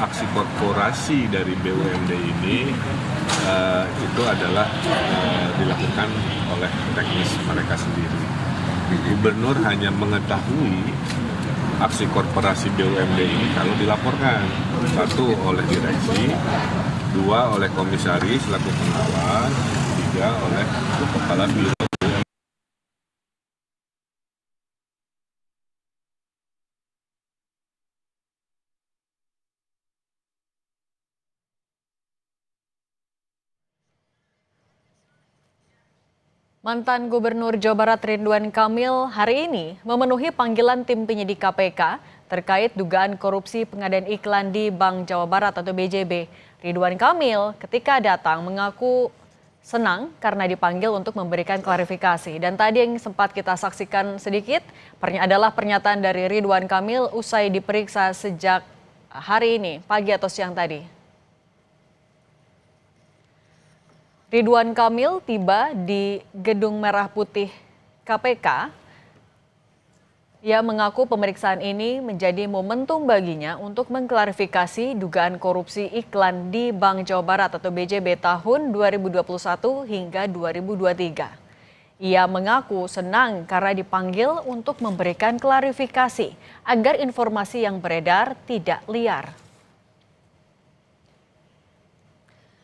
aksi korporasi dari BUMD ini itu adalah dilakukan oleh teknis mereka sendiri. Gubernur hanya mengetahui aksi korporasi BUMD ini kalau dilaporkan, satu oleh direksi, dua oleh komisaris selaku pengawas, tiga oleh kepala biro. Mantan Gubernur Jawa Barat Ridwan Kamil hari ini memenuhi panggilan tim penyidik KPK terkait dugaan korupsi pengadaan iklan di Bank Jawa Barat atau BJB. Ridwan Kamil ketika datang mengaku senang karena dipanggil untuk memberikan klarifikasi. Dan tadi yang sempat kita saksikan sedikit adalah pernyataan dari Ridwan Kamil usai diperiksa sejak hari ini, pagi atau siang tadi. Ridwan Kamil tiba di Gedung Merah Putih KPK. Ia mengaku pemeriksaan ini menjadi momentum baginya untuk mengklarifikasi dugaan korupsi iklan di Bank Jawa Barat atau BJB tahun 2021 hingga 2023. Ia mengaku senang karena dipanggil untuk memberikan klarifikasi agar informasi yang beredar tidak liar.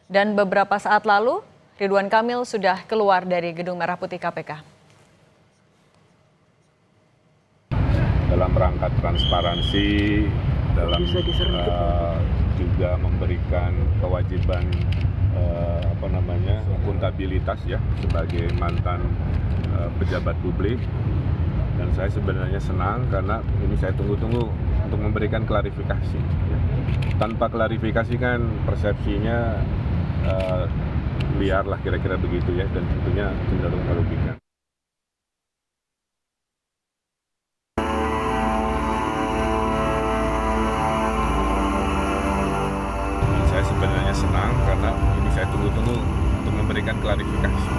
Dan beberapa saat lalu, Ridwan Kamil sudah keluar dari Gedung Merah Putih KPK. Dalam rangka transparansi, dalam juga memberikan kewajiban akuntabilitas ya sebagai mantan pejabat publik. Dan saya sebenarnya senang karena ini saya tunggu-tunggu untuk memberikan klarifikasi. Tanpa klarifikasi kan persepsinya liar lah kira-kira begitu ya, dan tentunya cenderung merugikan. Saya sebenarnya senang karena ini saya tunggu-tunggu untuk memberikan klarifikasi.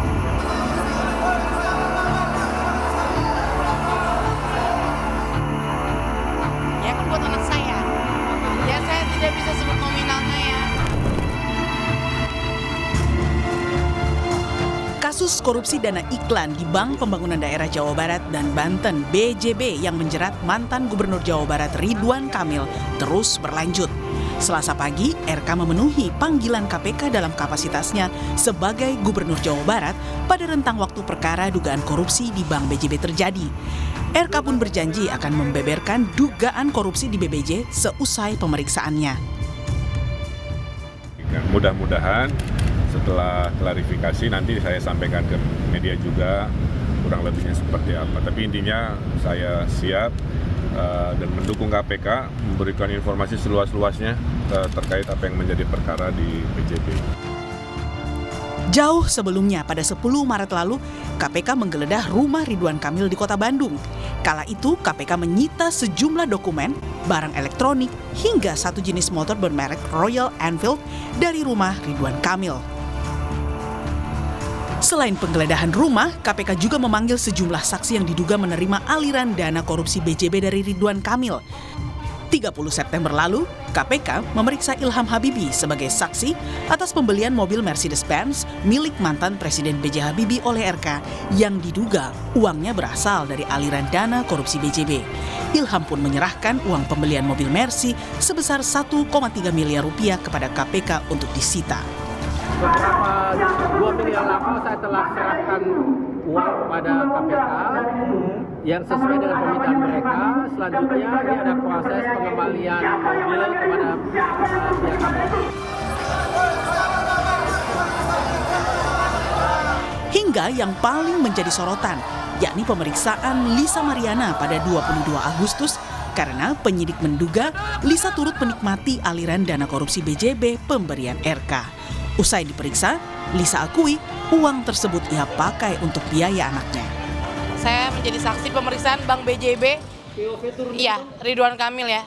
Ya kan buat anak saya. Ya saya tidak bisa sebut nominalnya ya. Kasus korupsi dana iklan di Bank Pembangunan Daerah Jawa Barat dan Banten BJB yang menjerat mantan Gubernur Jawa Barat Ridwan Kamil terus berlanjut. Selasa pagi, RK memenuhi panggilan KPK dalam kapasitasnya sebagai Gubernur Jawa Barat pada rentang waktu perkara dugaan korupsi di Bank BJB terjadi. RK pun berjanji akan membeberkan dugaan korupsi di BBJ seusai pemeriksaannya. Mudah-mudahan setelah klarifikasi nanti saya sampaikan ke media juga kurang lebihnya seperti apa. Tapi intinya saya siap dan mendukung KPK memberikan informasi seluas-luasnya terkait apa yang menjadi perkara di BJB. Jauh sebelumnya pada 10 Maret lalu, KPK menggeledah rumah Ridwan Kamil di Kota Bandung. Kala itu KPK menyita sejumlah dokumen, barang elektronik, hingga satu jenis motor bermerek Royal Enfield dari rumah Ridwan Kamil. Selain penggeledahan rumah, KPK juga memanggil sejumlah saksi yang diduga menerima aliran dana korupsi BJB dari Ridwan Kamil. 30 September lalu, KPK memeriksa Ilham Habibie sebagai saksi atas pembelian mobil Mercedes-Benz milik mantan Presiden B.J. Habibie oleh RK yang diduga uangnya berasal dari aliran dana korupsi BJB. Ilham pun menyerahkan uang pembelian mobil Mercy sebesar 1,3 miliar rupiah kepada KPK untuk disita. Beberapa 2 minggu yang lalu saya telah serahkan uang kepada KPK yang sesuai dengan permintaan mereka. Selanjutnya ini ada proses pengembalian mobil kepada pihak KPK. Hingga yang paling menjadi sorotan, yakni pemeriksaan Lisa Mariana pada 22 Agustus karena penyidik menduga Lisa turut menikmati aliran dana korupsi BJB pemberian RK. Usai diperiksa, Lisa akui uang tersebut ia pakai untuk biaya anaknya. Saya menjadi saksi pemeriksaan Bank BJB. Iya, Ridwan Kamil ya.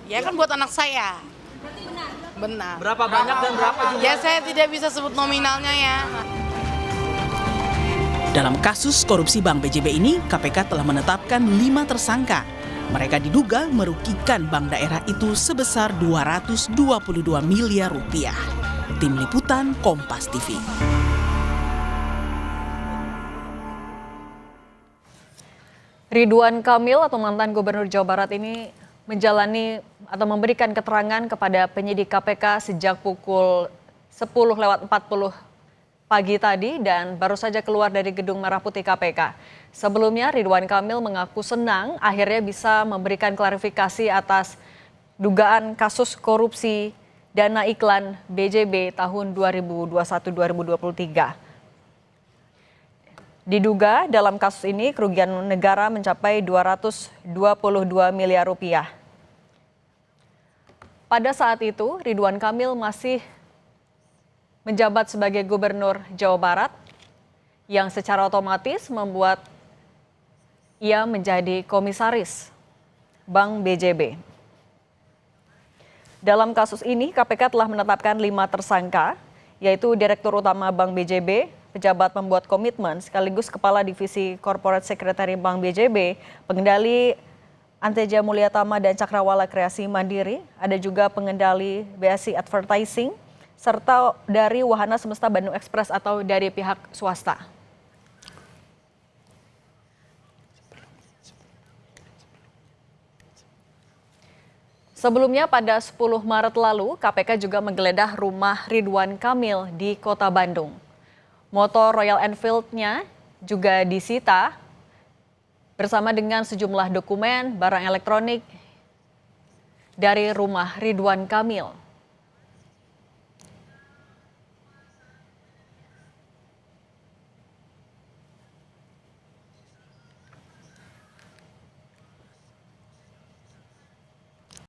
Ya kan buat anak saya. Benar. Berapa banyak dan berapa jumlah? Ya saya tidak bisa sebut nominalnya ya. Dalam kasus korupsi Bank BJB ini, KPK telah menetapkan 5 tersangka. Mereka diduga merugikan bank daerah itu sebesar 222 miliar rupiah. Tim Liputan Kompas TV. Ridwan Kamil atau mantan Gubernur Jawa Barat ini menjalani atau memberikan keterangan kepada penyidik KPK sejak pukul 10:40 pagi tadi dan baru saja keluar dari Gedung Merah Putih KPK. Sebelumnya Ridwan Kamil mengaku senang akhirnya bisa memberikan klarifikasi atas dugaan kasus korupsi dana iklan BJB tahun 2021-2023. Diduga dalam kasus ini kerugian negara mencapai 222 miliar rupiah. Pada saat itu Ridwan Kamil masih menjabat sebagai Gubernur Jawa Barat yang secara otomatis membuat ia menjadi komisaris Bank BJB. Dalam kasus ini KPK telah menetapkan 5 tersangka, yaitu Direktur Utama Bank BJB, pejabat pembuat komitmen sekaligus Kepala Divisi Corporate Secretary Bank BJB, pengendali Anteja Mulyatama dan Cakrawala Kreasi Mandiri, ada juga pengendali BSI Advertising, serta dari Wahana Semesta Bandung Express atau dari pihak swasta. Sebelumnya pada 10 Maret lalu, KPK juga menggeledah rumah Ridwan Kamil di Kota Bandung. Motor Royal Enfield-nya juga disita bersama dengan sejumlah dokumen, barang elektronik dari rumah Ridwan Kamil.